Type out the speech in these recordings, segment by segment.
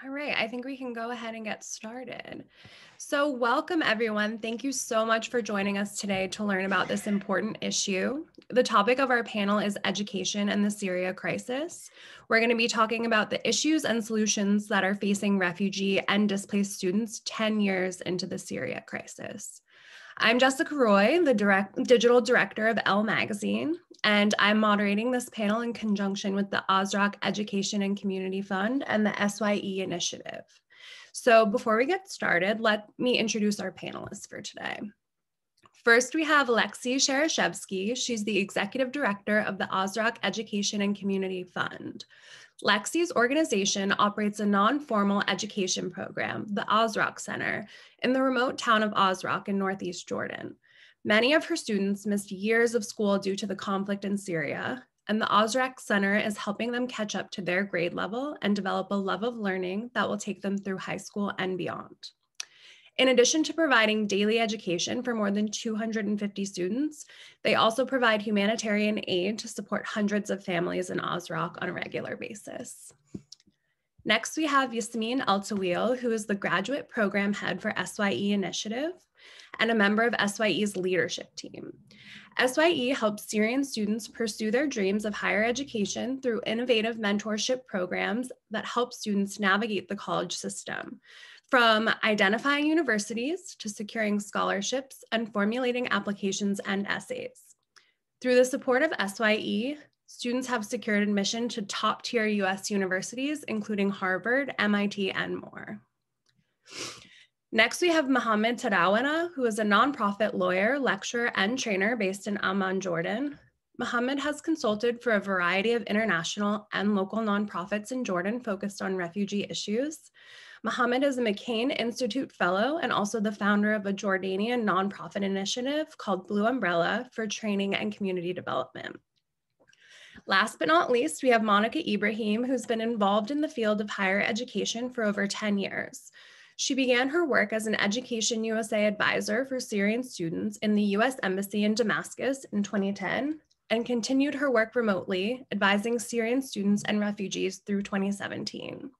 All right, I think we can go ahead and get started. So welcome everyone. Thank you so much for joining us today to learn about this important issue. The topic of our panel is education and the Syria crisis. We're going to be talking about the issues and solutions that are facing refugee and displaced students 10 years into the Syria crisis. I'm Jessica Roy, the digital director of Elle Magazine, and I'm moderating this panel in conjunction with the Azraq Education and Community Fund and the SYE Initiative. So before we get started, let me introduce our panelists for today. First, we have Lexi Shereshewsky. She's the executive director of the Azraq Education and Community Fund. Lexi's organization operates a non-formal education program, the Azraq Center, in the remote town of Azraq in Northeast Jordan. Many of her students missed years of school due to the conflict in Syria, and the Azraq Center is helping them catch up to their grade level and develop a love of learning that will take them through high school and beyond. In addition to providing daily education for more than 250 students, they also provide humanitarian aid to support hundreds of families in Azraq on a regular basis. Next, we have Yasmin Eltawil, who is the graduate program head for SYE Initiative and a member of SYE's leadership team. SYE helps Syrian students pursue their dreams of higher education through innovative mentorship programs that help students navigate the college system, from identifying universities to securing scholarships and formulating applications and essays. Through the support of SYE, students have secured admission to top-tier US universities, including Harvard, MIT, and more. Next, we have Mohammed, who is a nonprofit lawyer, lecturer, and trainer based in Amman, Jordan. Mohammed has consulted for a variety of international and local nonprofits in Jordan focused on refugee issues. Mohammed is a McCain Institute Fellow and also the founder of a Jordanian nonprofit initiative called Blue Umbrella for training and community development. Last but not least, we have Monica Ibrahim, who's been involved in the field of higher education for over 10 years. She began her work as an Education USA advisor for Syrian students in the US Embassy in Damascus in 2010 and continued her work remotely, advising Syrian students and refugees through 2017.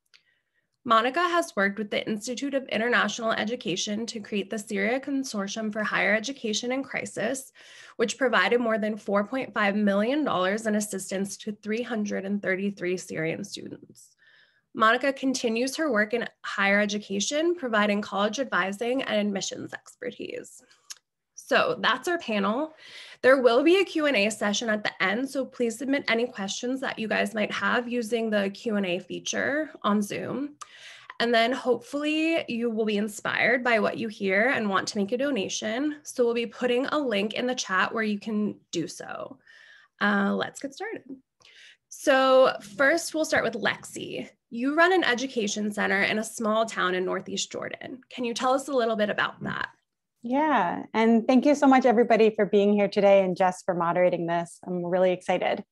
Monica has worked with the Institute of International Education to create the Syria Consortium for Higher Education in Crisis, which provided more than $4.5 million in assistance to 333 Syrian students. Monica continues her work in higher education, providing college advising and admissions expertise. So that's our panel. There will be a Q&A session at the end, so please submit any questions that you guys might have using the Q&A feature on Zoom. And then hopefully you will be inspired by what you hear and want to make a donation. So we'll be putting a link in the chat where you can do so. Let's get started. So first we'll start with Lexi. You run an education center in a small town in Northeast Jordan. Can you tell us a little bit about that? Yeah, and thank you so much everybody for being here today and Jess for moderating this. I'm really excited.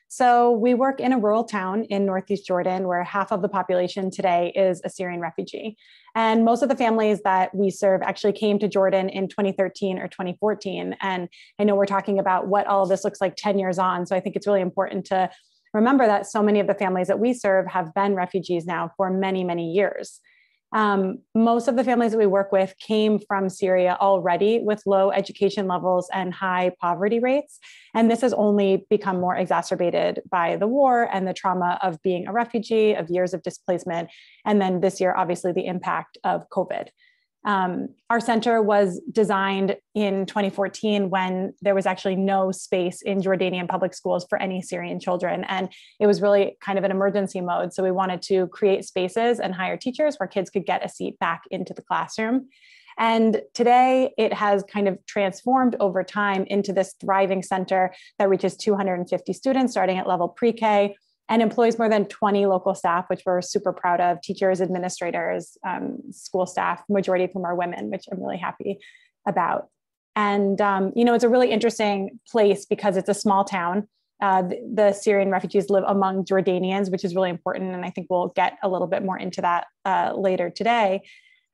So we work in a rural town in Northeast Jordan where half of the population today is a Syrian refugee. And most of the families that we serve actually came to Jordan in 2013 or 2014. And I know we're talking about what all of this looks like 10 years on. So I think it's really important to remember that so many of the families that we serve have been refugees now for many, many years. Most of the families that we work with came from Syria already with low education levels and high poverty rates. And this has only become more exacerbated by the war and the trauma of being a refugee, of years of displacement. And then this year, obviously the impact of COVID. Our center was designed in 2014 when there was actually no space in Jordanian public schools for any Syrian children. And it was really kind of an emergency mode. So we wanted to create spaces and hire teachers where kids could get a seat back into the classroom. And today it has kind of transformed over time into this thriving center that reaches 250 students starting at level pre-K and employs more than 20 local staff, which we're super proud of, teachers, administrators, school staff, majority of whom are women, which I'm really happy about. And, it's a really interesting place because it's a small town. The Syrian refugees live among Jordanians, which is really important. And I think we'll get a little bit more into that later today.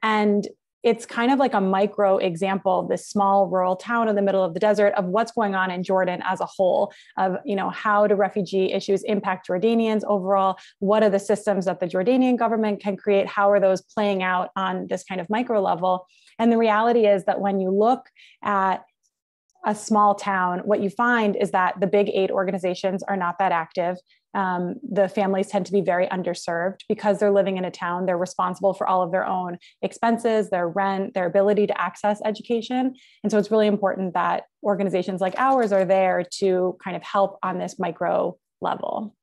And it's kind of like a micro example, this small rural town in the middle of the desert, of what's going on in Jordan as a whole, of, you know, how do refugee issues impact Jordanians overall? What are the systems that the Jordanian government can create? How are those playing out on this kind of micro level? And the reality is that when you look at a small town, what you find is that the big 8 organizations are not that active. The families tend to be very underserved because they're living in a town. They're responsible for all of their own expenses, their rent, their ability to access education. And so it's really important that organizations like ours are there to kind of help on this micro level.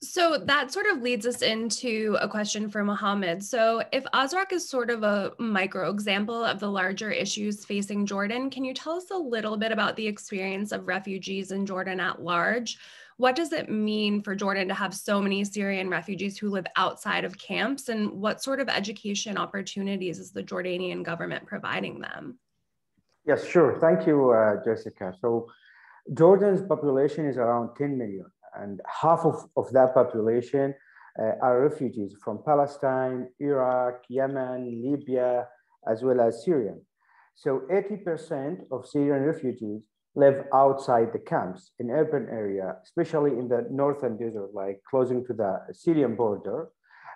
So that sort of leads us into a question for Mohammed. So if Azraq is sort of a micro example of the larger issues facing Jordan, can you tell us a little bit about the experience of refugees in Jordan at large? What does it mean for Jordan to have so many Syrian refugees who live outside of camps? And what sort of education opportunities is the Jordanian government providing them? Yes, sure. Thank you, Jessica. So Jordan's population is around 10 million. And half of that population are refugees from Palestine, Iraq, Yemen, Libya, as well as Syria. So 80% of Syrian refugees live outside the camps in urban area, especially in the northern desert, like closing to the Syrian border,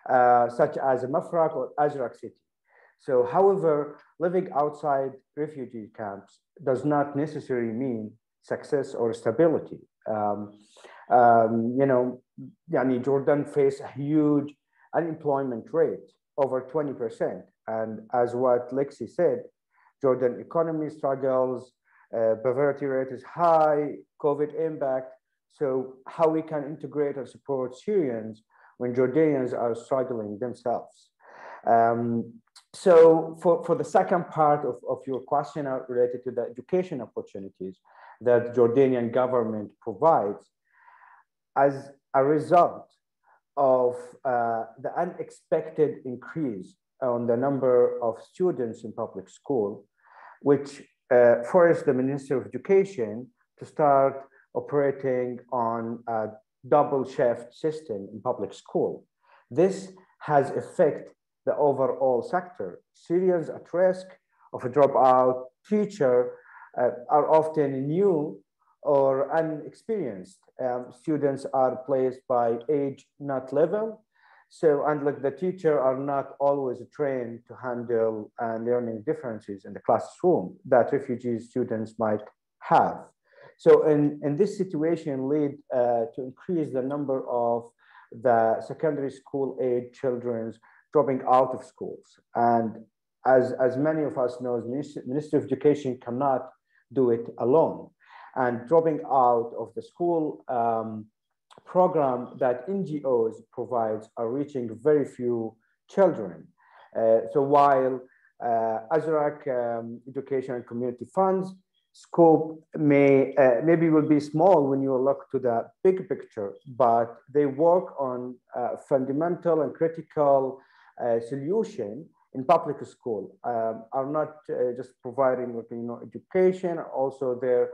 such as Mafraq or Azraq city. So however, living outside refugee camps does not necessarily mean success or stability. Jordan faces a huge unemployment rate, over 20%. And as what Lexi said, Jordan economy struggles, poverty rate is high, COVID impact. So how we can integrate and support Syrians when Jordanians are struggling themselves? So for the second part of your question related to the education opportunities that Jordanian government provides, as a result of the unexpected increase on the number of students in public school, which forced the Minister of Education to start operating on a double shift system in public school. This has affected the overall sector. Syrians at risk of a dropout teacher are often new or unexperienced. Students are placed by age, not level. So, and like the teacher are not always trained to handle learning differences in the classroom that refugee students might have. So in this situation lead to increase the number of the secondary school age children dropping out of schools. And as many of us know, the Ministry of Education cannot do it alone. And dropping out of the school program that NGOs provides are reaching very few children. So while Azraq education and community funds scope maybe will be small when you look to the big picture, but they work on fundamental and critical solution in public school, are not just providing education, also they're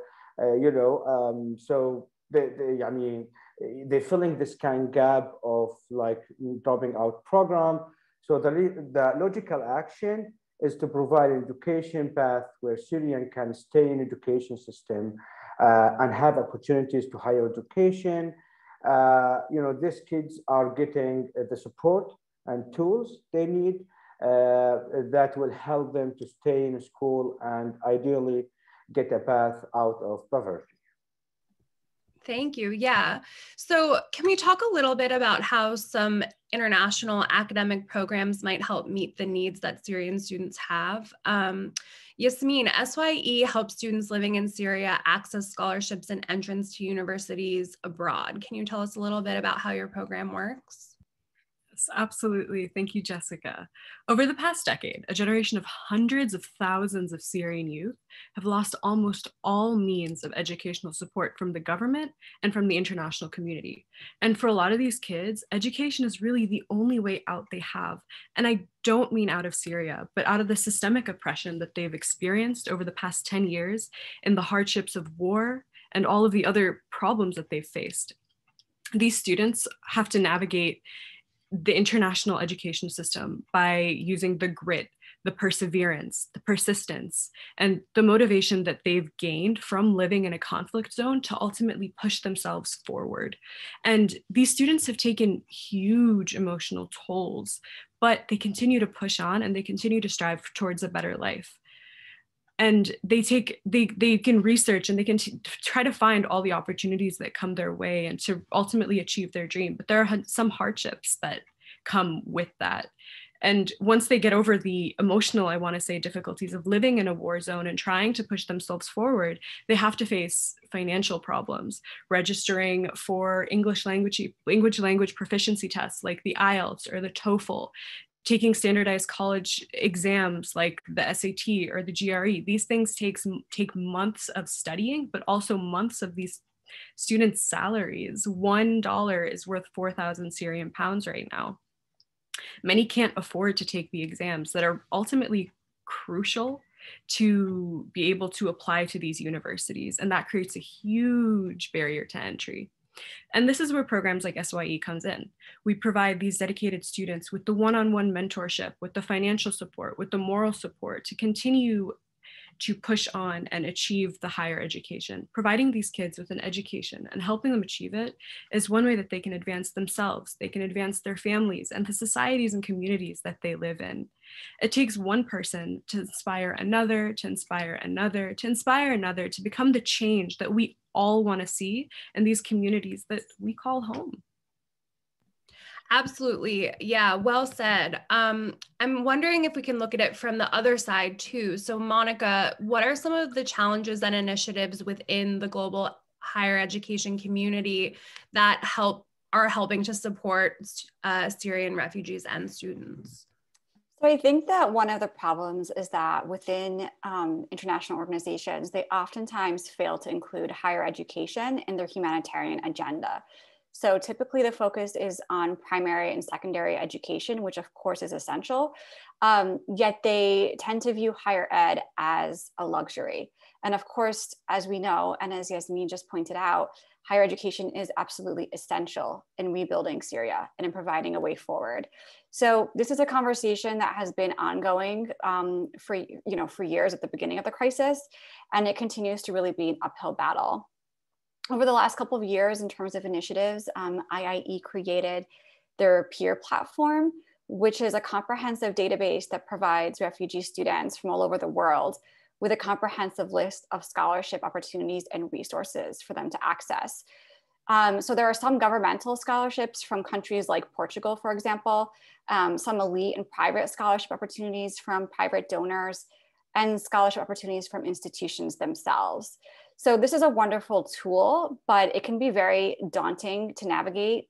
so they're filling this kind of gap of like dropping out program. So the logical action is to provide an education path where Syrian can stay in education system and have opportunities to higher education. These kids are getting the support and tools they need that will help them to stay in school and ideally get a path out of poverty. Thank you. Yeah. So can we talk a little bit about how some international academic programs might help meet the needs that Syrian students have? Yasmin, SYE helps students living in Syria access scholarships and entrance to universities abroad. Can you tell us a little bit about how your program works? Yes, absolutely. Thank you, Jessica. Over the past decade, a generation of hundreds of thousands of Syrian youth have lost almost all means of educational support from the government and from the international community. And for a lot of these kids, education is really the only way out they have. And I don't mean out of Syria, but out of the systemic oppression that they've experienced over the past 10 years in the hardships of war and all of the other problems that they've faced. These students have to navigate the international education system by using the grit, the perseverance, the persistence, and the motivation that they've gained from living in a conflict zone to ultimately push themselves forward. And these students have taken huge emotional tolls, but they continue to push on and they continue to strive towards a better life. And they can research and they can try to find all the opportunities that come their way and to ultimately achieve their dream. But there are some hardships that come with that. And once they get over the emotional, I want to say, difficulties of living in a war zone and trying to push themselves forward, they have to face financial problems, registering for English language proficiency tests like the IELTS or the TOEFL, taking standardized college exams like the SAT or the GRE. These things take months of studying, but also months of these students' salaries. $1 is worth 4,000 Syrian pounds right now. Many can't afford to take the exams that are ultimately crucial to be able to apply to these universities. And that creates a huge barrier to entry. And this is where programs like SYE comes in. We provide these dedicated students with the one-on-one mentorship, with the financial support, with the moral support to continue to push on and achieve the higher education. Providing these kids with an education and helping them achieve it is one way that they can advance themselves, they can advance their families and the societies and communities that they live in. It takes one person to inspire another, to inspire another, to inspire another, to become the change that we all want to see in these communities that we call home. Absolutely. Yeah, well said. I'm wondering if we can look at it from the other side too. So Monica, what are some of the challenges and initiatives within the global higher education community that are helping to support Syrian refugees and students? So I think that one of the problems is that within international organizations, they oftentimes fail to include higher education in their humanitarian agenda. So typically the focus is on primary and secondary education, which of course is essential, yet they tend to view higher ed as a luxury. And of course, as we know, and as Yasmin just pointed out, higher education is absolutely essential in rebuilding Syria and in providing a way forward. So this is a conversation that has been ongoing for years at the beginning of the crisis, and it continues to really be an uphill battle. Over the last couple of years, in terms of initiatives, IIE created their peer platform, which is a comprehensive database that provides refugee students from all over the world with a comprehensive list of scholarship opportunities and resources for them to access. So there are some governmental scholarships from countries like Portugal, for example, some elite and private scholarship opportunities from private donors, and scholarship opportunities from institutions themselves. So this is a wonderful tool, but it can be very daunting to navigate.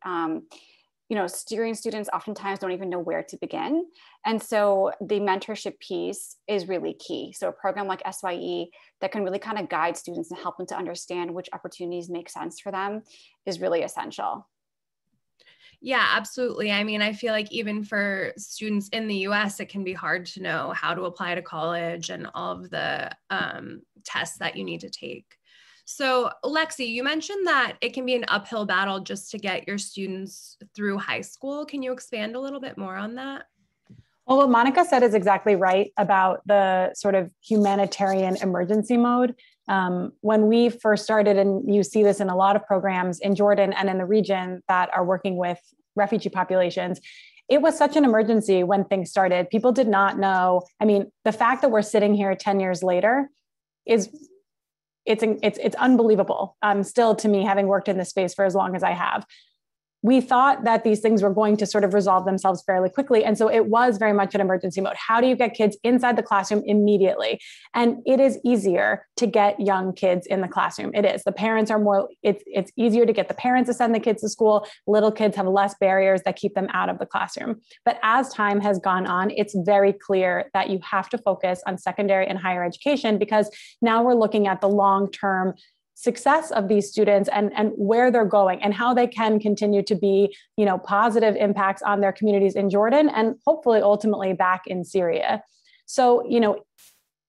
Syrian students oftentimes don't even know where to begin. And so the mentorship piece is really key. So a program like SYE that can really kind of guide students and help them to understand which opportunities make sense for them is really essential. Yeah, absolutely. I mean, I feel like even for students in the US, it can be hard to know how to apply to college and all of the tests that you need to take. So Lexi, you mentioned that it can be an uphill battle just to get your students through high school. Can you expand a little bit more on that? Well, what Monica said is exactly right about the sort of humanitarian emergency mode. When we first started, and you see this in a lot of programs in Jordan and in the region that are working with refugee populations, it was such an emergency when things started. People did not know. I mean, the fact that we're sitting here 10 years later is it's unbelievable. Still, to me, having worked in this space for as long as I have. We thought that these things were going to sort of resolve themselves fairly quickly. And so it was very much an emergency mode. How do you get kids inside the classroom immediately? And it is easier to get young kids in the classroom. It is. The parents are more, it's easier to get the parents to send the kids to school. Little kids have less barriers that keep them out of the classroom. But as time has gone on, it's very clear that you have to focus on secondary and higher education, because now we're looking at the long-term success of these students and where they're going and how they can continue to be, positive impacts on their communities in Jordan and hopefully ultimately back in Syria. So,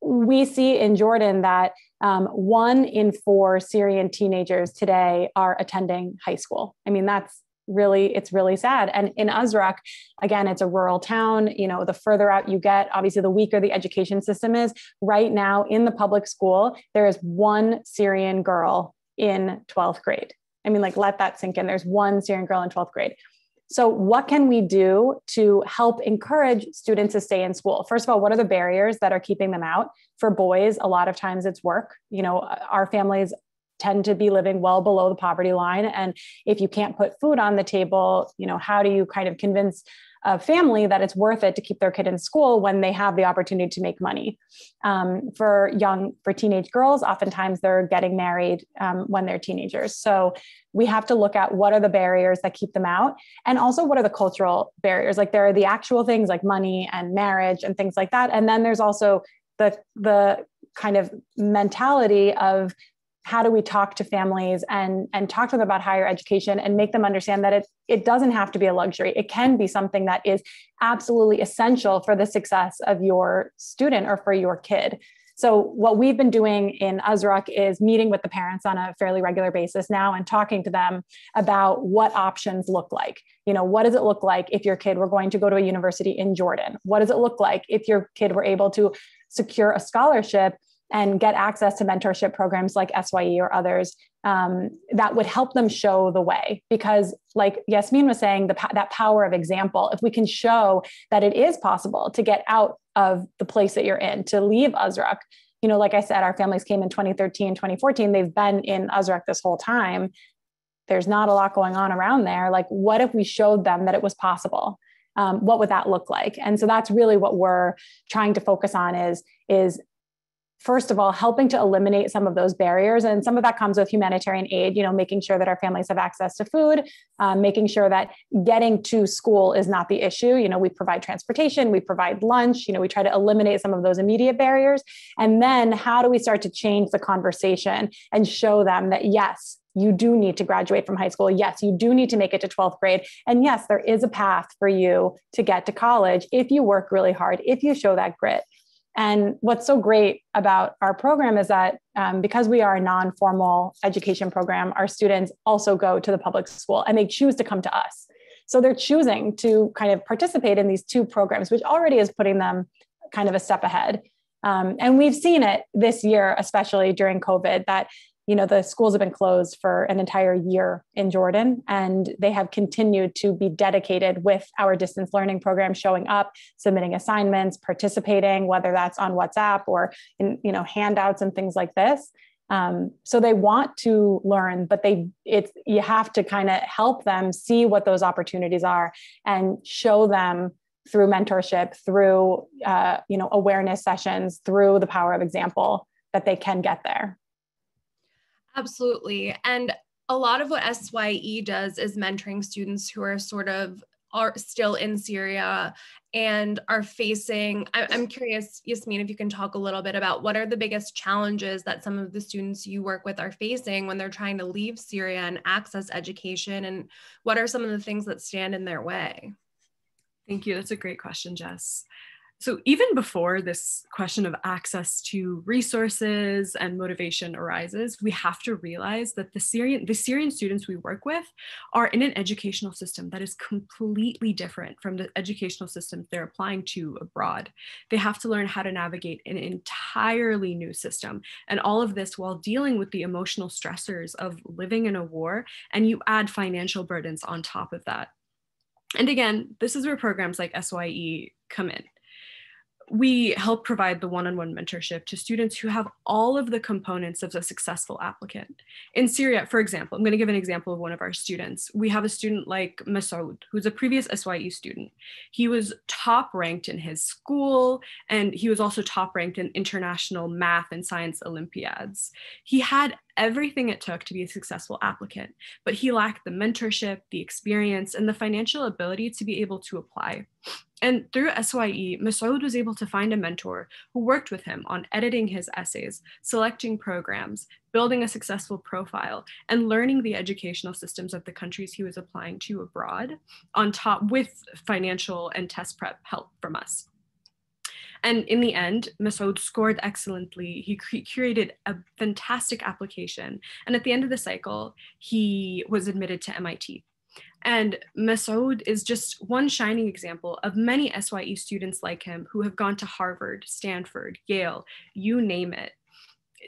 we see in Jordan that 1 in 4 Syrian teenagers today are attending high school. I mean, that's it's really sad. And in Azraq, again, it's a rural town. You know, the further out you get, obviously the weaker the education system is. Right now in the public school, there is one Syrian girl in 12th grade. I mean, like, let that sink in. There's one Syrian girl in 12th grade. So what can we do to help encourage students to stay in school? First of all, what are the barriers that are keeping them out? For boys, a lot of times it's work. You know, our families tend to be living well below the poverty line. And if you can't put food on the table, you know, how do you kind of convince a family that it's worth it to keep their kid in school when they have the opportunity to make money? For teenage girls, oftentimes they're getting married when they're teenagers. So we have to look at what are the barriers that keep them out, and also what are the cultural barriers. Like, there are the actual things like money and marriage and things like that. And then there's also the kind of mentality of, how do we talk to families and talk to them about higher education and make them understand that it doesn't have to be a luxury. It can be something that is absolutely essential for the success of your student or for your kid. So what we've been doing in Azraq is meeting with the parents on a fairly regular basis now and talking to them about what options look like. You know, what does it look like if your kid were going to go to a university in Jordan? What does it look like if your kid were able to secure a scholarship and get access to mentorship programs like SYE or others that would help them show the way? Because like Yasmin was saying, that power of example, if we can show that it is possible to get out of the place that you're in, to leave Azraq. You know, like I said, our families came in 2013, 2014. They've been in Azraq this whole time. There's not a lot going on around there. Like, what if we showed them that it was possible? What would that look like? And so that's really what we're trying to focus on is first of all, helping to eliminate some of those barriers. And some of that comes with humanitarian aid, you know, making sure that our families have access to food, making sure that getting to school is not the issue. You know, we provide transportation, we provide lunch, you know, we try to eliminate some of those immediate barriers. And then how do we start to change the conversation and show them that, yes, you do need to graduate from high school. Yes, you do need to make it to 12th grade. And yes, there is a path for you to get to college if you work really hard, if you show that grit. And what's so great about our program is that because we are a non-formal education program, our students also go to the public school and they choose to come to us. So they're choosing to kind of participate in these two programs, which already is putting them kind of a step ahead. And we've seen it this year, especially during COVID, that you know, the schools have been closed for an entire year in Jordan, and they have continued to be dedicated with our distance learning program, showing up, submitting assignments, participating, whether that's on WhatsApp or in, you know, handouts and things like this. So they want to learn, but you have to kind of help them see what those opportunities are and show them through mentorship, through you know, awareness sessions, through the power of example, that they can get there. Absolutely. And a lot of what SYE does is mentoring students who are still in Syria and are facing, I'm curious, Yasmin, if you can talk a little bit about what are the biggest challenges that some of the students you work with are facing when they're trying to leave Syria and access education, and what are some of the things that stand in their way? Thank you. That's a great question, Jess. So even before this question of access to resources and motivation arises, we have to realize that the Syrian students we work with are in an educational system that is completely different from the educational systems they're applying to abroad. They have to learn how to navigate an entirely new system, and all of this while dealing with the emotional stressors of living in a war, and you add financial burdens on top of that. And again, this is where programs like SYE come in. We help provide the one-on-one mentorship to students who have all of the components of a successful applicant. In Syria, for example, I'm going to give an example of one of our students. We have a student like Masoud, who's a previous SYE student. He was top ranked in his school, and he was also top ranked in international math and science Olympiads. He had everything it took to be a successful applicant, but he lacked the mentorship, the experience, and the financial ability to be able to apply. And through SYE, Masoud was able to find a mentor who worked with him on editing his essays, selecting programs, building a successful profile, and learning the educational systems of the countries he was applying to abroad, on top with financial and test prep help from us. And in the end, Masoud scored excellently. He curated a fantastic application. And at the end of the cycle, he was admitted to MIT. And Masoud is just one shining example of many SYE students like him who have gone to Harvard, Stanford, Yale, you name it.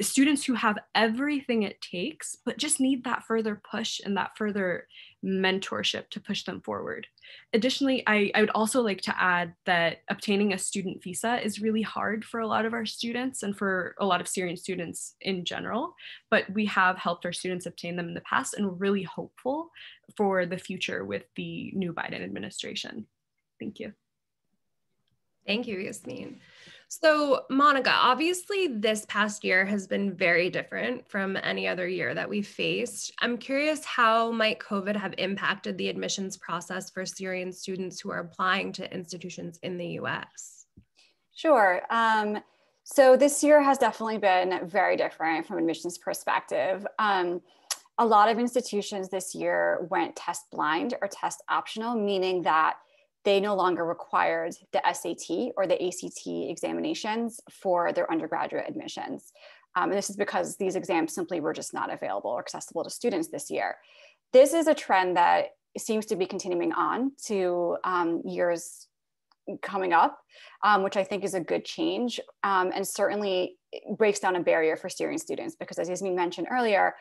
Students who have everything it takes, but just need that further push and that further mentorship to push them forward. Additionally, I would also like to add that obtaining a student visa is really hard for a lot of our students and for a lot of Syrian students in general, but we have helped our students obtain them in the past and we're really hopeful for the future with the new Biden administration. Thank you. Thank you, Yasmin. So, Monica, obviously this past year has been very different from any other year that we've faced. I'm curious, how might COVID have impacted the admissions process for Syrian students who are applying to institutions in the US? Sure. So this year has definitely been very different from admissions perspective. A lot of institutions this year went test blind or test optional, meaning that they no longer required the SAT or the ACT examinations for their undergraduate admissions. And this is because these exams simply were just not available or accessible to students this year. This is a trend that seems to be continuing on to years coming up, which I think is a good change, and certainly breaks down a barrier for Syrian students, because as Yasmin mentioned earlier,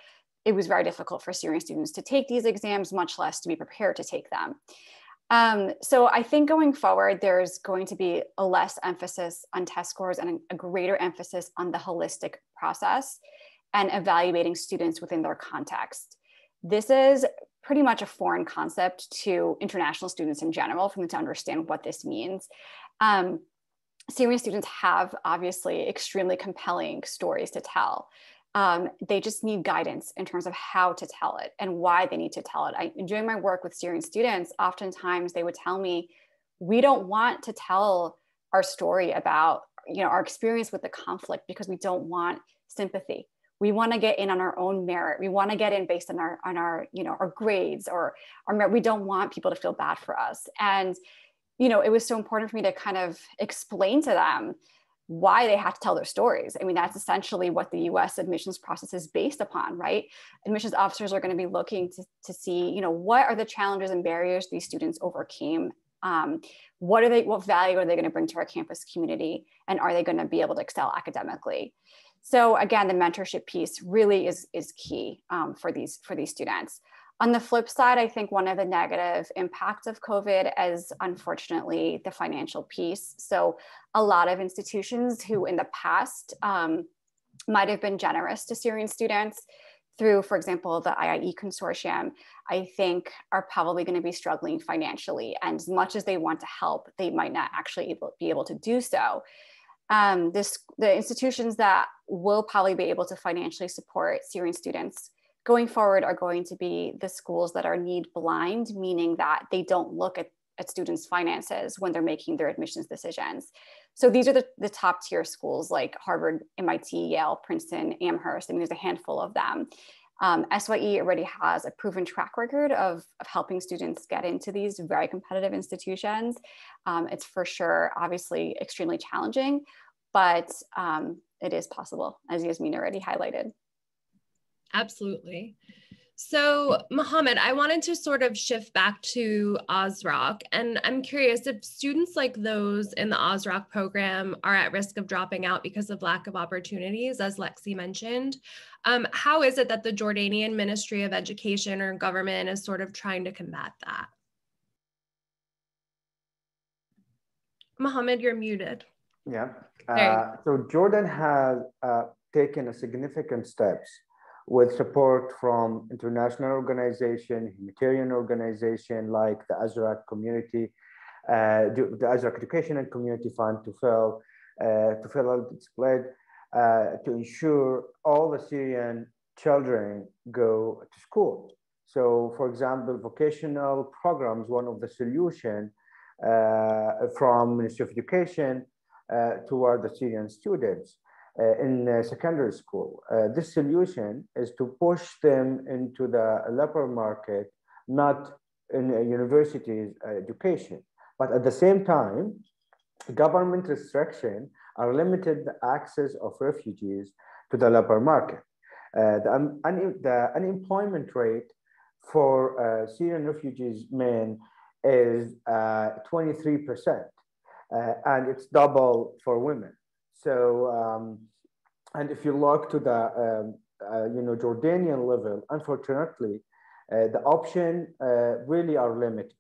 it was very difficult for Syrian students to take these exams, much less to be prepared to take them. So I think going forward, there's going to be a less emphasis on test scores and a greater emphasis on the holistic process and evaluating students within their context. This is pretty much a foreign concept to international students in general, for them to understand what this means. Syrian students have obviously extremely compelling stories to tell. They just need guidance in terms of how to tell it and why they need to tell it. During my work with Syrian students, oftentimes they would tell me, we don't want to tell our story about, our experience with the conflict because we don't want sympathy. We want to get in on our own merit. We want to get in based on our our grades or our merit. We don't want people to feel bad for us. And, it was so important for me to kind of explain to them why they have to tell their stories. I mean, that's essentially what the US admissions process is based upon, right? Admissions officers are going to be looking to see, what are the challenges and barriers these students overcame? What value are they going to bring to our campus community? And are they going to be able to excel academically? So again, the mentorship piece really is key for these students. On the flip side, I think one of the negative impacts of COVID is unfortunately the financial piece. So a lot of institutions who in the past might have been generous to Syrian students through, for example, the IIE consortium, I think are probably going to be struggling financially. And as much as they want to help, they might not actually be able to do so. The institutions that will probably be able to financially support Syrian students going forward are going to be the schools that are need blind, meaning that they don't look at students' finances when they're making their admissions decisions. So these are the top tier schools like Harvard, MIT, Yale, Princeton, Amherst. I mean, there's a handful of them. SYE already has a proven track record of helping students get into these very competitive institutions. It's for sure, obviously, extremely challenging, but it is possible, as Yasmin already highlighted. Absolutely. So, Mohammed, I wanted to sort of shift back to Azraq, and I'm curious if students like those in the Azraq program are at risk of dropping out because of lack of opportunities, as Lexi mentioned. How is it that the Jordanian Ministry of Education or government is sort of trying to combat that? Mohammed, you're muted. Yeah. So Jordan has taken a significant steps with support from international organization, humanitarian organization like the Azraq community, the Azraq Education and Community Fund to fill out its pledge to ensure all the Syrian children go to school. So, for example, vocational programs, one of the solution from Ministry of Education toward the Syrian students. In secondary school. This solution is to push them into the labor market, not in universities education. But at the same time, government restrictions are limited the access of refugees to the labor market. The unemployment rate for Syrian refugees men is 23%, and it's double for women. So, and if you look to the Jordanian level, unfortunately, the options really are limited.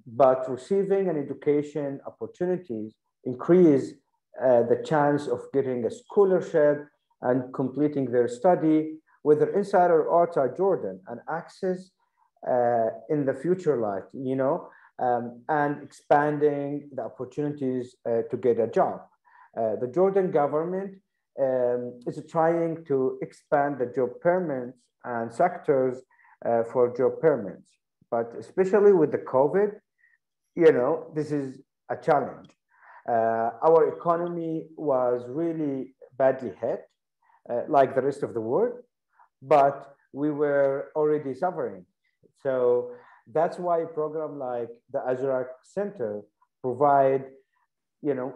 But receiving an education opportunities increase the chance of getting a scholarship and completing their study, whether inside or outside Jordan, and access in the future life, and expanding the opportunities to get a job. The Jordan government is trying to expand the job permits and sectors for job permits, but especially with the COVID, this is a challenge. Our economy was really badly hit, like the rest of the world, but we were already suffering. So that's why a program like the Azraq Center provide,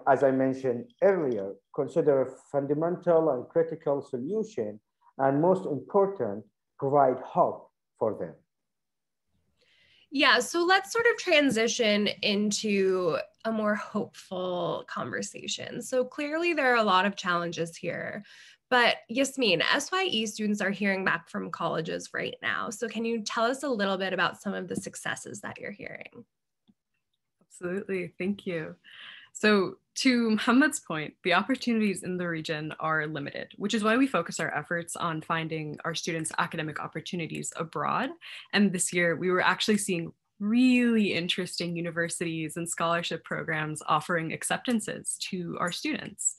as I mentioned earlier, consider a fundamental and critical solution, and most important, provide hope for them. Yeah, so let's sort of transition into a more hopeful conversation. So clearly there are a lot of challenges here, but Yasmin, SYE students are hearing back from colleges right now. So can you tell us a little bit about some of the successes that you're hearing? Absolutely, thank you. So to Mohammed's point, the opportunities in the region are limited, which is why we focus our efforts on finding our students academic opportunities abroad. And this year we were actually seeing really interesting universities and scholarship programs offering acceptances to our students.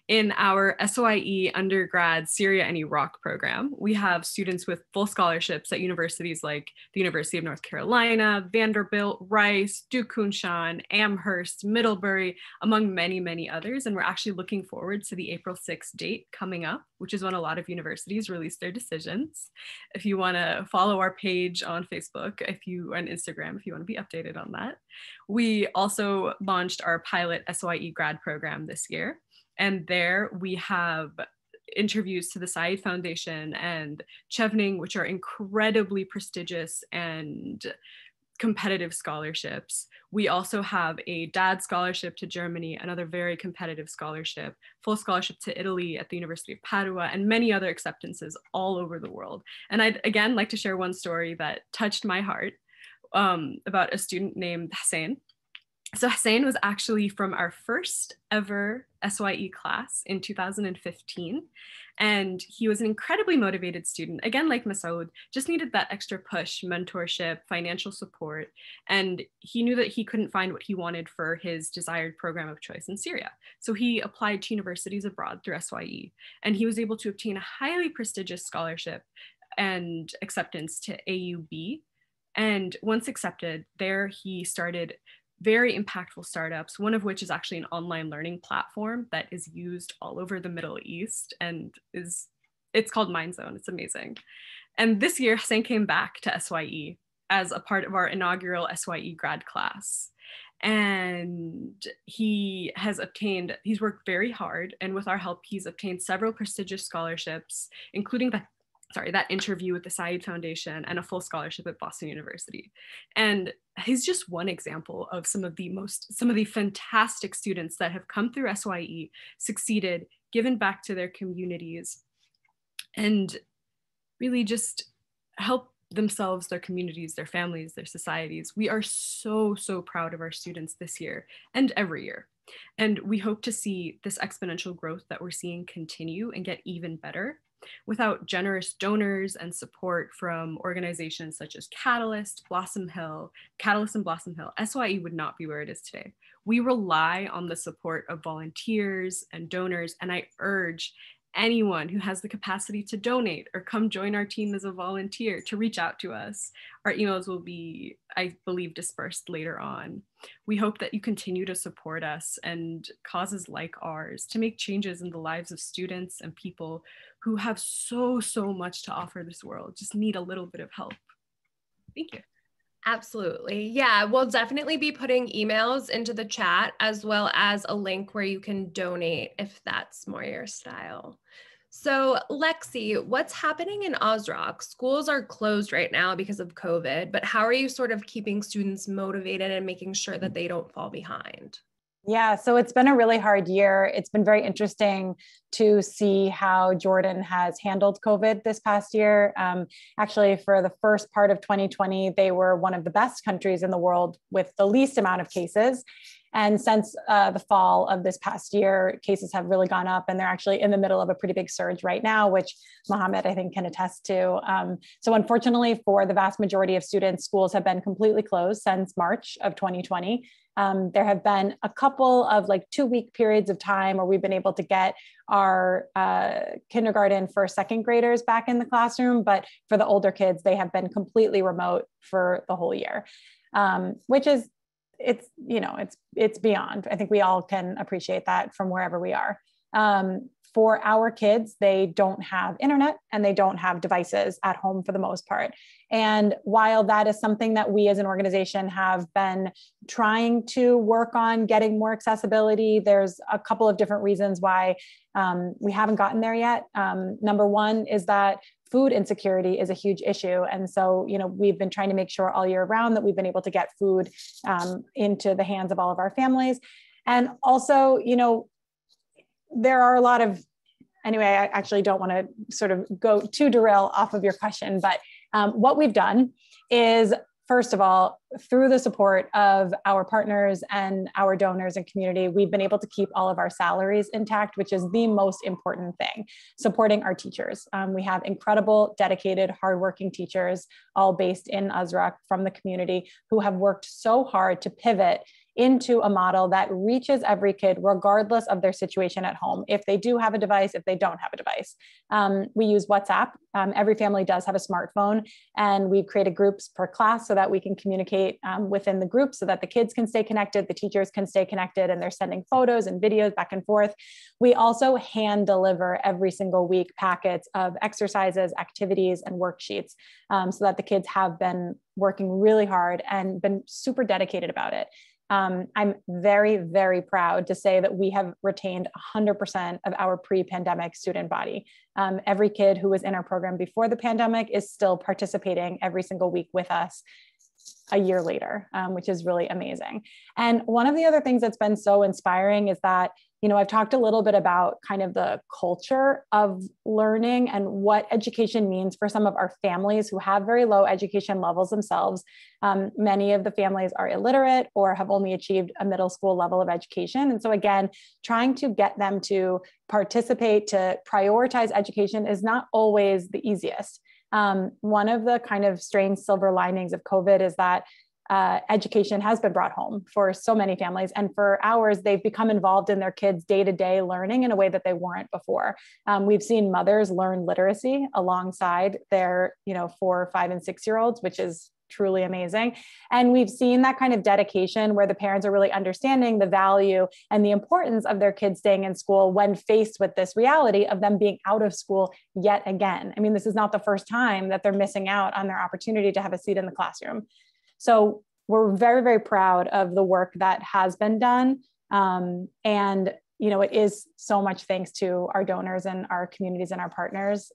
In our SYE undergrad Syria and Iraq program, we have students with full scholarships at universities like the University of North Carolina, Vanderbilt, Rice, Duke Kunshan, Amherst, Middlebury, among many, many others. And we're actually looking forward to the April 6th date coming up, which is when a lot of universities release their decisions. If you want to follow our page on Facebook, and Instagram, if you want to be updated on that. We also launched our pilot SYE grad program this year. And there we have interviews to the SYE Foundation and Chevening, which are incredibly prestigious and competitive scholarships. We also have a DAD scholarship to Germany, another very competitive scholarship, full scholarship to Italy at the University of Padua, and many other acceptances all over the world. And I'd again like to share one story that touched my heart about a student named Hussein. So Hussein was actually from our first ever SYE class in 2015. And he was an incredibly motivated student. Again, like Masoud, just needed that extra push, mentorship, financial support. And he knew that he couldn't find what he wanted for his desired program of choice in Syria. So he applied to universities abroad through SYE. And he was able to obtain a highly prestigious scholarship and acceptance to AUB. And once accepted, there he started very impactful startups, one of which is actually an online learning platform that is used all over the Middle East, and it's called MindZone. It's amazing. And this year, Hussein came back to SYE as a part of our inaugural SYE grad class. And he's worked very hard, and with our help, he's obtained several prestigious scholarships, including that interview with the SYE Foundation and a full scholarship at Boston University. And he's just one example of some of the fantastic students that have come through SYE, succeeded, given back to their communities, and really just help themselves, their communities, their families, their societies. We are so, so proud of our students this year and every year. And we hope to see this exponential growth that we're seeing continue and get even better. Without generous donors and support from organizations such as Catalyst and Blossom Hill, SYE would not be where it is today. We rely on the support of volunteers and donors, and I urge anyone who has the capacity to donate or come join our team as a volunteer to reach out to us. Our emails will be, I believe, dispersed later on. We hope that you continue to support us and causes like ours to make changes in the lives of students and people who have so, so much to offer this world, just need a little bit of help. Thank you. Absolutely. Yeah, we'll definitely be putting emails into the chat as well as a link where you can donate if that's more your style. So Lexi, what's happening in Azraq? Schools are closed right now because of COVID, but how are you sort of keeping students motivated and making sure that they don't fall behind? Yeah, so it's been a really hard year. It's been very interesting to see how Jordan has handled COVID this past year. Actually, for the first part of 2020, they were one of the best countries in the world with the least amount of cases. And since the fall of this past year, cases have really gone up, and they're actually in the middle of a pretty big surge right now, which Mohammed, I think, can attest to. So unfortunately, for the vast majority of students, schools have been completely closed since March of 2020. There have been a couple of like 2-week periods of time where we've been able to get our kindergarten, first, second graders back in the classroom, but for the older kids, they have been completely remote for the whole year, which is, it's beyond. I think we all can appreciate that from wherever we are. For our kids, they don't have internet and they don't have devices at home for the most part. And while that is something that we as an organization have been trying to work on getting more accessibility, there's a couple of different reasons why we haven't gotten there yet. Number one is that food insecurity is a huge issue. And so, we've been trying to make sure all year round that we've been able to get food into the hands of all of our families. And also, there are a lot of, anyway, I actually don't want to sort of go too derail off of your question, but what we've done is, first of all, through the support of our partners and our donors and community, we've been able to keep all of our salaries intact, which is the most important thing, supporting our teachers. We have incredible, dedicated, hardworking teachers, all based in Azraq from the community, who have worked so hard to pivot into a model that reaches every kid, regardless of their situation at home. If they do have a device, if they don't have a device. We use WhatsApp. Every family does have a smartphone, and we've created groups per class so that we can communicate within the group so that the kids can stay connected, the teachers can stay connected, and they're sending photos and videos back and forth. We also hand deliver every single week packets of exercises, activities, and worksheets so that the kids have been working really hard and been super dedicated about it. I'm very, very proud to say that we have retained 100% of our pre-pandemic student body. Every kid who was in our program before the pandemic is still participating every single week with us a year later, which is really amazing. And one of the other things that's been so inspiring is that, I've talked a little bit about kind of the culture of learning and what education means for some of our families who have very low education levels themselves. Many of the families are illiterate or have only achieved a middle school level of education. And so again, trying to get them to participate, to prioritize education is not always the easiest. One of the kind of strange silver linings of COVID is that education has been brought home for so many families. And for ours, they've become involved in their kids' day-to-day learning in a way that they weren't before. We've seen mothers learn literacy alongside their, 4, 5, and 6-year-olds, which is truly amazing. And we've seen that kind of dedication where the parents are really understanding the value and the importance of their kids staying in school when faced with this reality of them being out of school yet again. I mean, this is not the first time that they're missing out on their opportunity to have a seat in the classroom. So we're very, very proud of the work that has been done. And, it is so much thanks to our donors and our communities and our partners.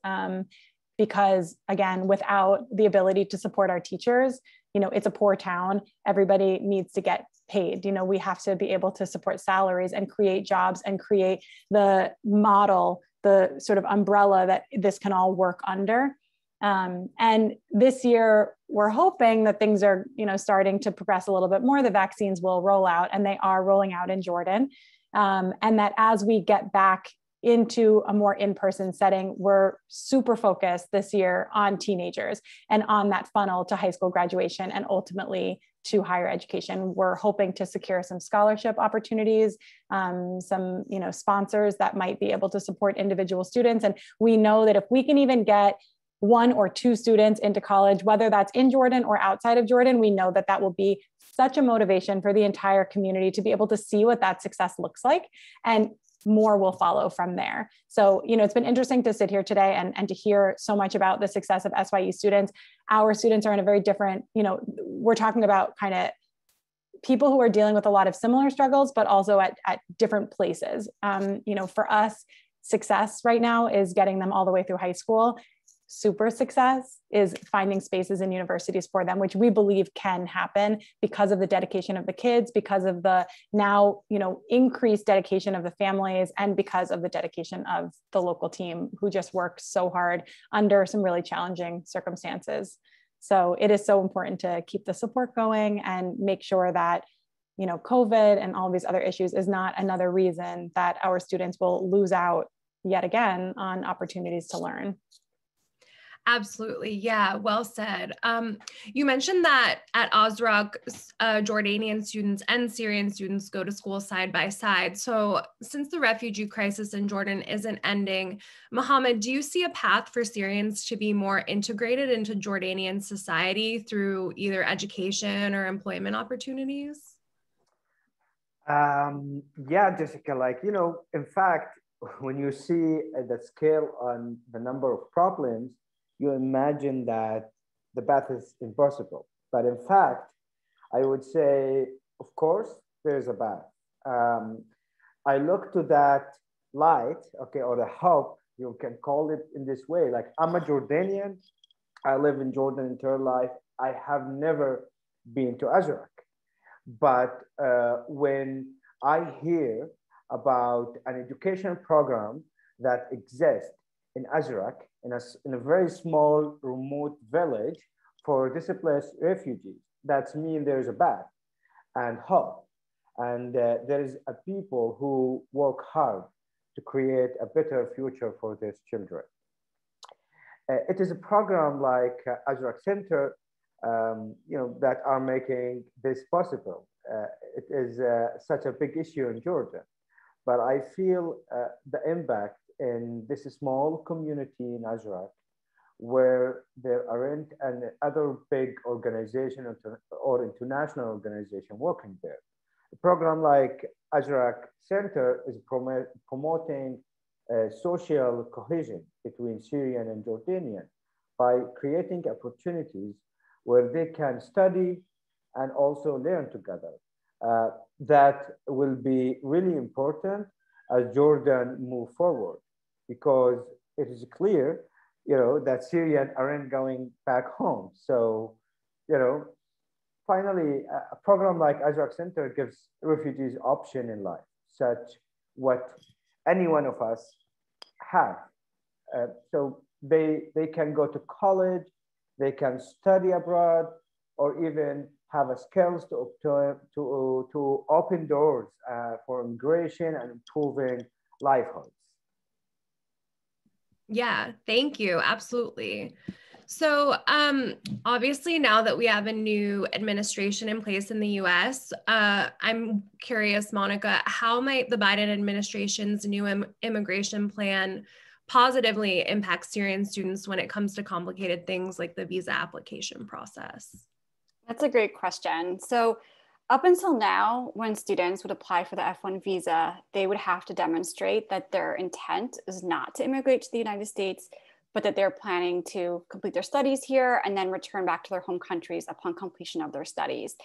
Because again, without the ability to support our teachers, it's a poor town. Everybody needs to get paid. We have to be able to support salaries and create jobs and create the model, the sort of umbrella that this can all work under. And this year, we're hoping that things are, starting to progress a little bit more. The vaccines will roll out, and they are rolling out in Jordan. And that as we get back into a more in-person setting, we're super focused this year on teenagers and on that funnel to high school graduation and ultimately to higher education. We're hoping to secure some scholarship opportunities, some sponsors that might be able to support individual students. And we know that if we can even get 1 or 2 students into college, whether that's in Jordan or outside of Jordan, we know that that will be such a motivation for the entire community to be able to see what that success looks like, and more will follow from there. So, it's been interesting to sit here today and to hear so much about the success of SYE students. Our students are in a very different, we're talking about kind of people who are dealing with a lot of similar struggles, but also at different places. For us, success right now is getting them all the way through high school. Super success is finding spaces in universities for them, which we believe can happen because of the dedication of the kids, because of the now, increased dedication of the families, and because of the dedication of the local team who just work so hard under some really challenging circumstances. So it is so important to keep the support going and make sure that COVID and all these other issues is not another reason that our students will lose out yet again on opportunities to learn. Absolutely. Yeah, well said. You mentioned that at Azraq, Jordanian students and Syrian students go to school side by side. So since the refugee crisis in Jordan isn't ending, Mohammed, do you see a path for Syrians to be more integrated into Jordanian society through either education or employment opportunities? Yeah, Jessica, in fact, when you see the scale on the number of problems, you imagine that the path is impossible. But in fact, I would say, of course, there's a path. I look to that light, okay, or the hope, you can call it in this way. Like, I'm a Jordanian, I live in Jordan entire life. I have never been to Azraq. But when I hear about an education program that exists in Azraq, in a very small remote village for displaced refugees, that means there's a path and hope. And there is a people who work hard to create a better future for these children. It is a program like Azraq Center, that are making this possible. It is such a big issue in Jordan, but I feel the impact in this small community in Azraq, where there aren't any other big organization or international organization working there. A program like Azraq Center is promoting social cohesion between Syrian and Jordanian by creating opportunities where they can study and also learn together. That will be really important as Jordan move forward, because it is clear, that Syrians aren't going back home. So, finally, a program like Azraq Center gives refugees option in life, such what any one of us have. So they can go to college, they can study abroad, or even have a skills to open doors for immigration and improving livelihoods. Yeah, thank you. Absolutely. So obviously now that we have a new administration in place in the US, I'm curious, Monica, how might the Biden administration's new immigration plan positively impact Syrian students when it comes to complicated things like the visa application process? That's a great question. So up until now, when students would apply for the F1 visa, they would have to demonstrate that their intent is not to immigrate to the United States, but that they're planning to complete their studies here and then return back to their home countries upon completion of their studies.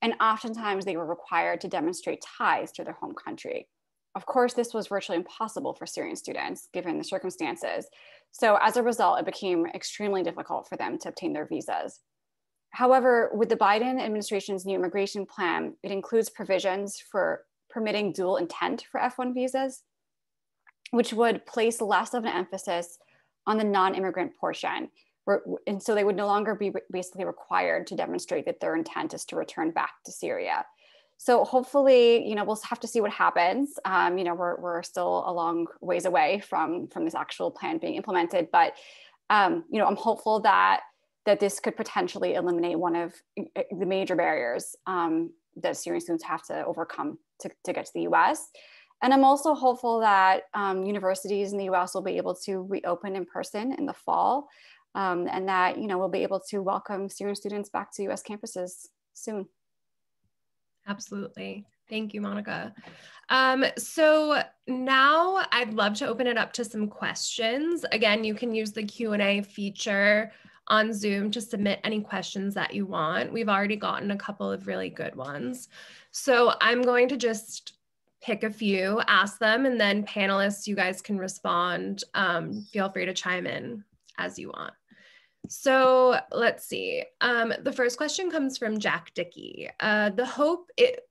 And oftentimes they were required to demonstrate ties to their home country. Of course, this was virtually impossible for Syrian students, given the circumstances. So as a result, it became extremely difficult for them to obtain their visas. However, with the Biden administration's new immigration plan, it includes provisions for permitting dual intent for F1 visas, which would place less of an emphasis on the non-immigrant portion. And so they would no longer be basically required to demonstrate that their intent is to return back to Syria. So hopefully, we'll have to see what happens. We're still a long ways away from this actual plan being implemented, but I'm hopeful that this could potentially eliminate one of the major barriers that Syrian students have to overcome to get to the US. And I'm also hopeful that universities in the US will be able to reopen in person in the fall, and that we'll be able to welcome Syrian students back to US campuses soon. Absolutely. Thank you, Monica. So now I'd love to open it up to some questions. Again, you can use the Q&A feature on Zoom to submit any questions that you want. We've already gotten a couple of really good ones. So I'm going to just pick a few, ask them, and then panelists, you guys can respond. Feel free to chime in as you want. So let's see. The first question comes from Jack Dickey.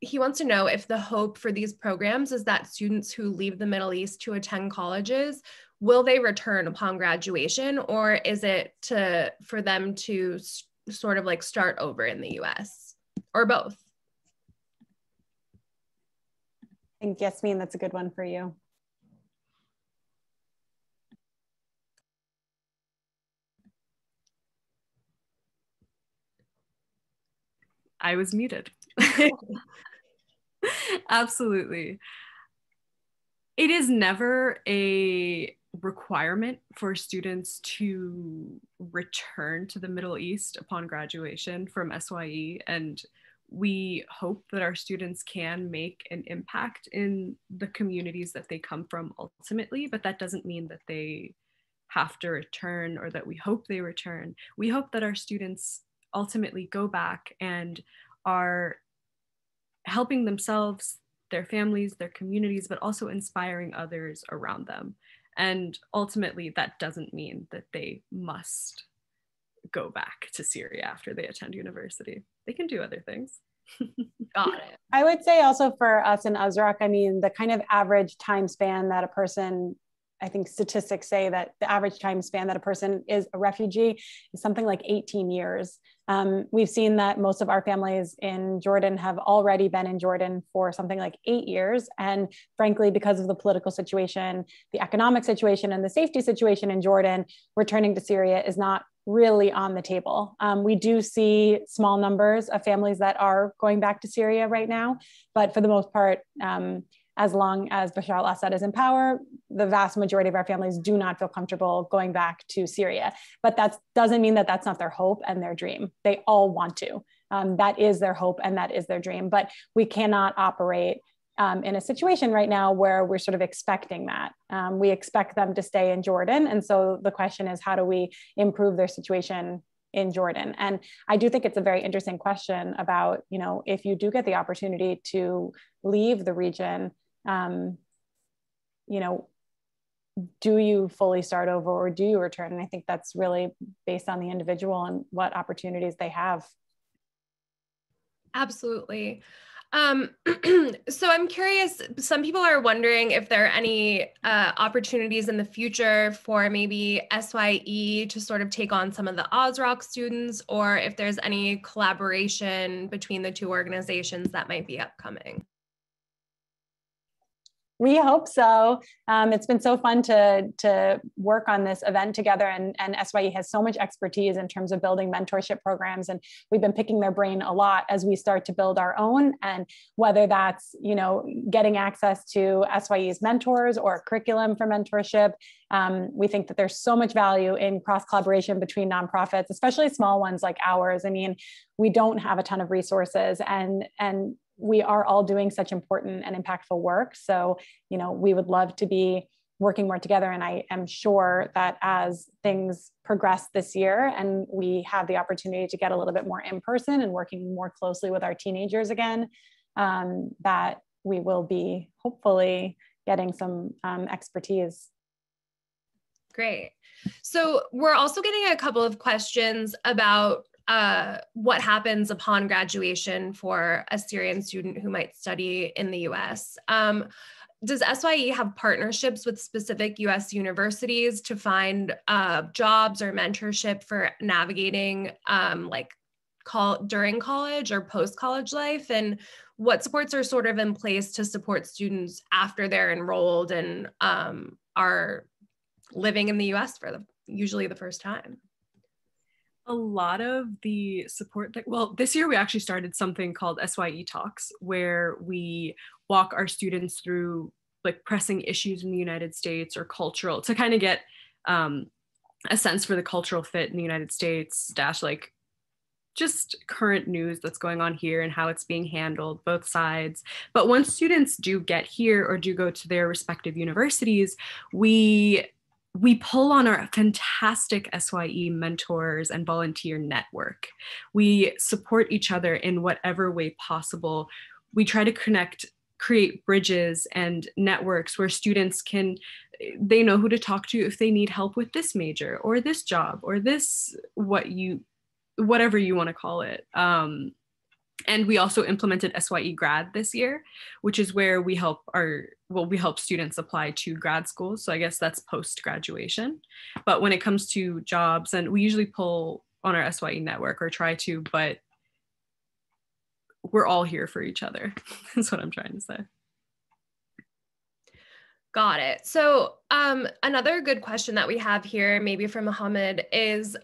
He wants to know if the hope for these programs is that students who leave the Middle East to attend colleges, will they return upon graduation, or is it for them to sort of like start over in the US, or both? I think, Yasmin, that's a good one for you. I was muted. Absolutely. It is never a requirement for students to return to the Middle East upon graduation from SYE, and we hope that our students can make an impact in the communities that they come from ultimately, but that doesn't mean that they have to return or that we hope they return. We hope that our students ultimately go back and are helping themselves, their families, their communities, but also inspiring others around them. And ultimately, that doesn't mean that they must go back to Syria after they attend university. They can do other things. Got it. I would say also for us in Azraq, I mean, the kind of average time span that a person, I think statistics say that the average time span that a person is a refugee is something like 18 years. We've seen that most of our families in Jordan have already been in Jordan for something like 8 years. And frankly, because of the political situation, the economic situation, and the safety situation in Jordan, returning to Syria is not really on the table. We do see small numbers of families that are going back to Syria right now, but for the most part, as long as Bashar al-Assad is in power, the vast majority of our families do not feel comfortable going back to Syria. But that doesn't mean that that's not their hope and their dream. They all want to. That is their hope and that is their dream. But we cannot operate in a situation right now where we're sort of expecting that. We expect them to stay in Jordan. And so the question is, how do we improve their situation in Jordan? And I do think it's a very interesting question about, you know, if you do get the opportunity to leave the region, you know, do you fully start over or do you return? And I think that's really based on the individual and what opportunities they have. Absolutely. So I'm curious, some people are wondering if there are any opportunities in the future for maybe SYE to sort of take on some of the Azraq students, or if there's any collaboration between the two organizations that might be upcoming. We hope so. It's been so fun to work on this event together, and SYE has so much expertise in terms of building mentorship programs, and we've been picking their brain a lot as we start to build our own. And whether that's, you know, getting access to SYE's mentors or curriculum for mentorship, we think that there's so much value in cross collaboration between nonprofits, especially small ones like ours. I mean, we don't have a ton of resources, and we are all doing such important and impactful work. So, you know, we would love to be working more together. And I am sure that as things progress this year and we have the opportunity to get a little bit more in person and working more closely with our teenagers again, that we will be hopefully getting some expertise. Great. So we're also getting a couple of questions about what happens upon graduation for a Syrian student who might study in the US. Does SYE have partnerships with specific US universities to find jobs or mentorship for navigating during college or post-college life? And what supports are sort of in place to support students after they're enrolled and are living in the US for usually the first time? A lot of the support well, this year we actually started something called SYE Talks, where we walk our students through like pressing issues in the United States or cultural, to kind of get a sense for the cultural fit in the United States, like just current news that's going on here and how it's being handled, both sides. But once students do get here or do go to their respective universities, we pull on our fantastic SYE mentors and volunteer network. We support each other in whatever way possible. We try to connect create bridges and networks where students they know who to talk to if they need help with this major or this job or this, whatever you want to call it. And we also implemented SYE grad this year, which is where we help students apply to grad schools. So I guess that's post-graduation. But when it comes to jobs, and we usually pull on our SYE network or try to, but we're all here for each other. That's what I'm trying to say. Got it. So another good question that we have here, maybe from Mohammed, is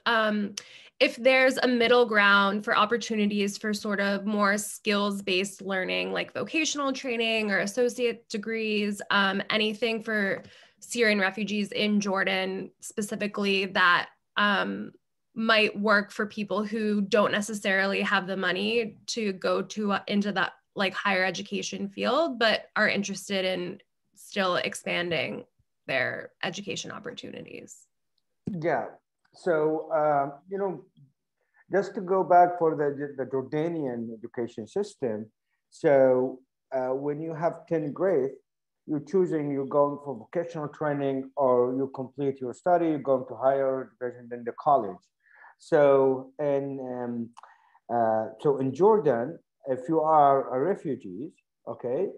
if there's a middle ground for opportunities for sort of more skills-based learning, like vocational training or associate degrees, anything for Syrian refugees in Jordan specifically that might work for people who don't necessarily have the money to go into that like higher education field, but are interested in still expanding their education opportunities. Yeah. So, just to go back for the Jordanian education system. So when you have 10th grade, you're going for vocational training, or you complete your study, you're going to higher education than the college. So in Jordan, if you are a refugee, okay,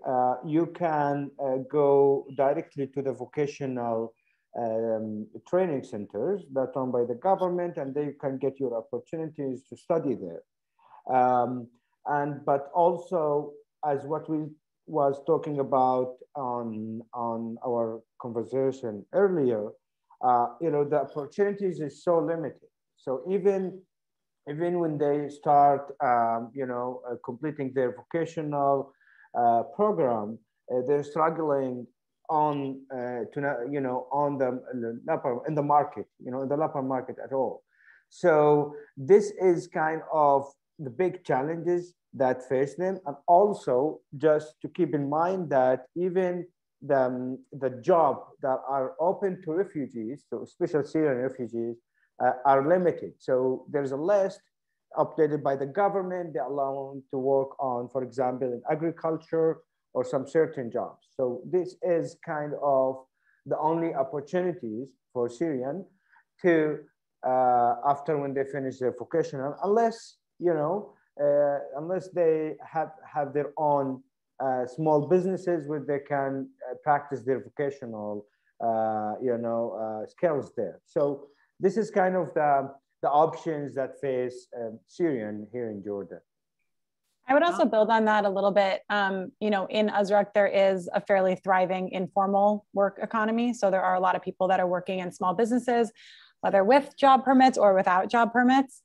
you can go directly to the vocational training centers that are run by the government, and they can get your opportunities to study there. But also, as what we was talking about on our conversation earlier, the opportunities is so limited. So even when they start, completing their vocational program, they're struggling in the market, in the labor market at all. So this is kind of the big challenges that face them. And also just to keep in mind that even the job that are open to refugees, so especially Syrian refugees, are limited. So there's a list updated by the government. They allow them to work on, for example, in agriculture or some certain jobs. So this is kind of the only opportunities for Syrian to, after when they finish their vocational, unless they have their own small businesses where they can practice their vocational, skills there. So this is kind of the options that face Syrian here in Jordan. I would also build on that a little bit. In Azraq, there is a fairly thriving informal work economy. So there are a lot of people that are working in small businesses, whether with job permits or without job permits.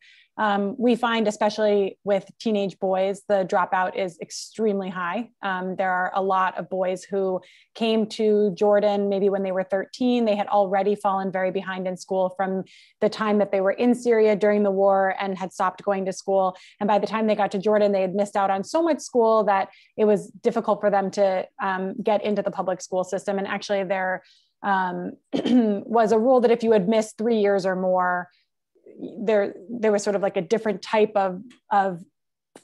We find, especially with teenage boys, the dropout is extremely high. There are a lot of boys who came to Jordan maybe when they were 13. They had already fallen very behind in school from the time that they were in Syria during the war and had stopped going to school. And by the time they got to Jordan, they had missed out on so much school that it was difficult for them to get into the public school system. And actually there was a rule that if you had missed 3 years or more, there was sort of like a different type of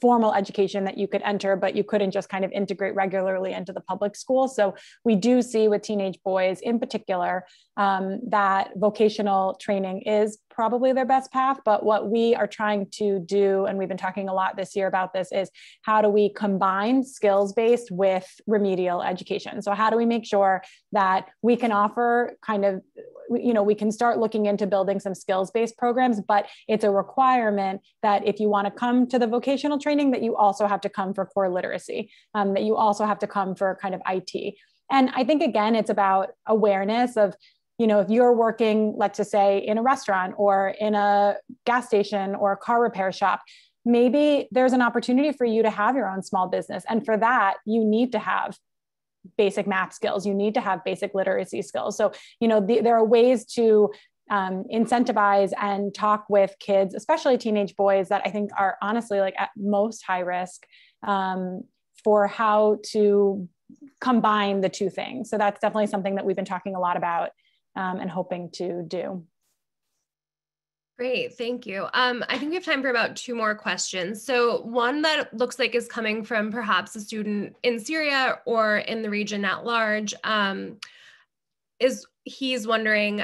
formal education that you could enter, but you couldn't just kind of integrate regularly into the public school. So we do see with teenage boys in particular that vocational training is probably their best path. But what we are trying to do, and we've been talking a lot this year about this, is how do we combine skills-based with remedial education? So how do we make sure that we can offer kind of, we can start looking into building some skills-based programs, but it's a requirement that if you want to come to the vocational training, that you also have to come for core literacy, that you also have to come for kind of IT. And I think, again, it's about awareness of, if you're working, let's just say in a restaurant or in a gas station or a car repair shop, maybe there's an opportunity for you to have your own small business. And for that, you need to have basic math skills. You need to have basic literacy skills. So, there are ways to incentivize and talk with kids, especially teenage boys, that I think are honestly like at most high risk for how to combine the two things. So that's definitely something that we've been talking a lot about and hoping to do. Great, thank you. I think we have time for about 2 more questions. So one that looks like is coming from perhaps a student in Syria or in the region at large, he's wondering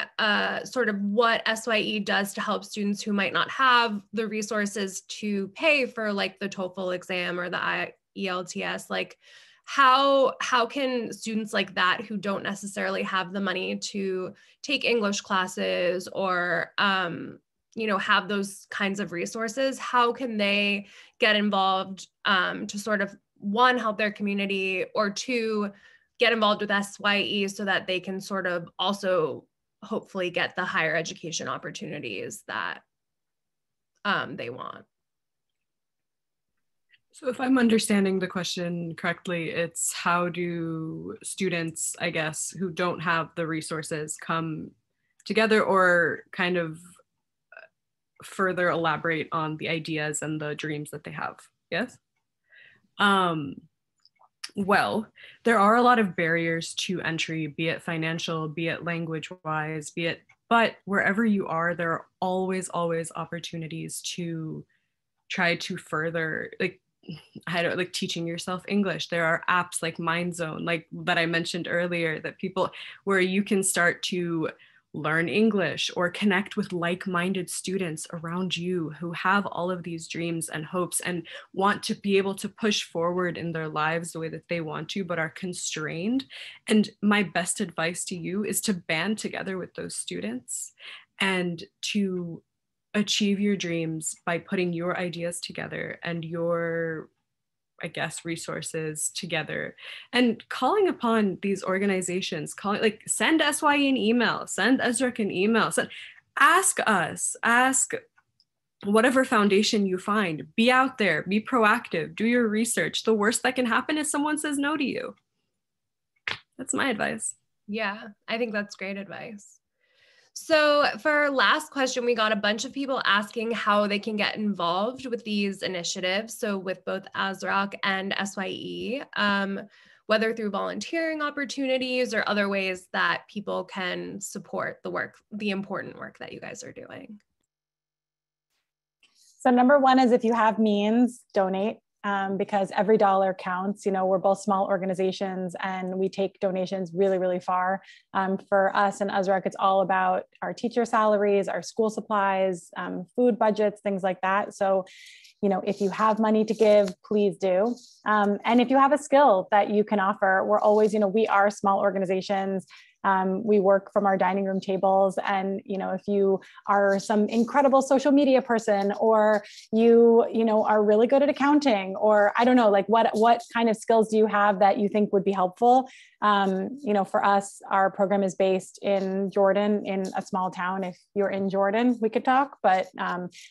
sort of what SYE does to help students who might not have the resources to pay for like the TOEFL exam or the ELTS. Like how can students like that who don't necessarily have the money to take English classes or have those kinds of resources, how can they get involved to sort of, one, help their community, or two, get involved with SYE so that they can sort of also hopefully get the higher education opportunities that they want? So if I'm understanding the question correctly, it's how do students, I guess, who don't have the resources come together or kind of further elaborate on the ideas and the dreams that they have? Yes? Well, there are a lot of barriers to entry, be it financial, be it language-wise, but wherever you are, there are always opportunities to try to further, like teaching yourself English. There are apps like MindZone, like that I mentioned earlier, that people, where you can start to learn English or connect with like-minded students around you who have all of these dreams and hopes and want to be able to push forward in their lives the way that they want to, but are constrained. And my best advice to you is to band together with those students and to achieve your dreams by putting your ideas together and your, I guess, resources together and calling upon these organizations, send SYE an email, send Azraq an email, ask us, ask whatever foundation you find, be out there, be proactive, do your research. The worst that can happen is someone says no to you. That's my advice. Yeah, I think that's great advice. So for our last question, we got a bunch of people asking how they can get involved with these initiatives. So with both Azraq and SYE, whether through volunteering opportunities or other ways that people can support the work, the important work that you guys are doing. So number one is, if you have means, donate. Because every dollar counts. We're both small organizations and we take donations really, really far. For us and Azraq, it's all about our teacher salaries, our school supplies, food budgets, things like that. So, if you have money to give, please do. And if you have a skill that you can offer, we're always, we are small organizations. We work from our dining room tables, and if you are some incredible social media person, or you are really good at accounting, or I don't know, like what kind of skills do you have that you think would be helpful? For us, our program is based in Jordan, in a small town. If you're in Jordan, we could talk, but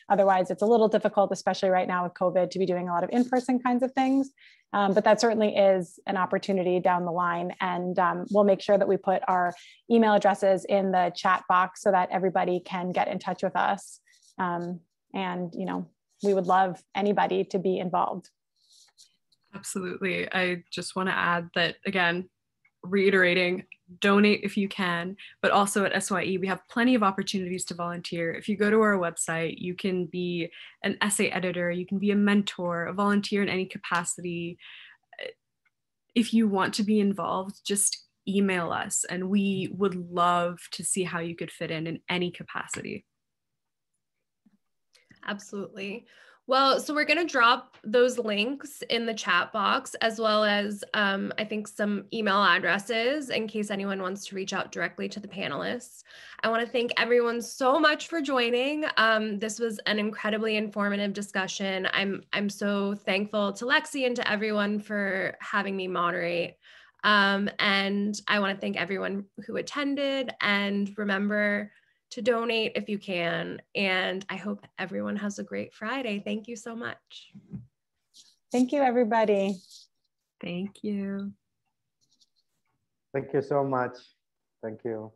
otherwise it's a little difficult, especially right now with COVID, to be doing a lot of in-person kinds of things. But that certainly is an opportunity down the line. And we'll make sure that we put our email addresses in the chat box so that everybody can get in touch with us. And, we would love anybody to be involved. Absolutely. I just want to add that, again, reiterating, donate if you can, but also at SYE, we have plenty of opportunities to volunteer. If you go to our website, you can be an essay editor, you can be a mentor, a volunteer in any capacity. If you want to be involved, just email us and we would love to see how you could fit in any capacity. Absolutely. Well, so we're going to drop those links in the chat box, as well as I think some email addresses in case anyone wants to reach out directly to the panelists. I want to thank everyone so much for joining. This was an incredibly informative discussion. I'm so thankful to Lexi and to everyone for having me moderate. And I want to thank everyone who attended, and remember to donate if you can. And I hope everyone has a great Friday. Thank you so much. Thank you, everybody. Thank you. Thank you so much. Thank you.